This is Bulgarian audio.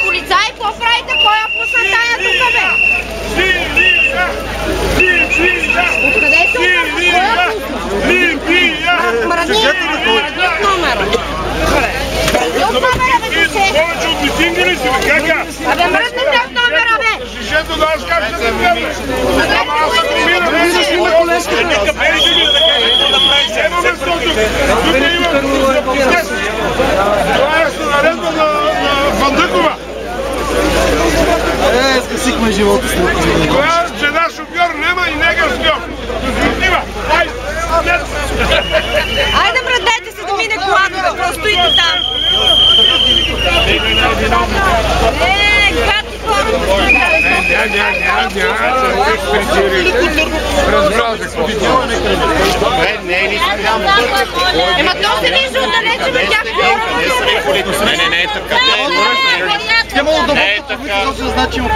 Полицай, какво правите? Кой я пусна тая тук, бе? Откъде се опусна? Мрази от номера. Мрази от номера, бе, душе. Повече от митинги ли си, бе? Кака? Абе, мръзнете от номера, бе. Жижето да аз как ще се гледа? Ама аз да премина, не си на колешката. Нека пейте ми, така да прави седно место тук. Тук има протест. Това е наредба на Фандъкова. Скъсихме живота с това. Това жена шофьор няма и негър шофьор. Дозволива. Айде. Айде, мръднете се да мине колата, бе. Просто стоите там. Гати хора. Ема то се вижда отдалече, бе, тях хора. Не е така. Те могат да бъдат, значи има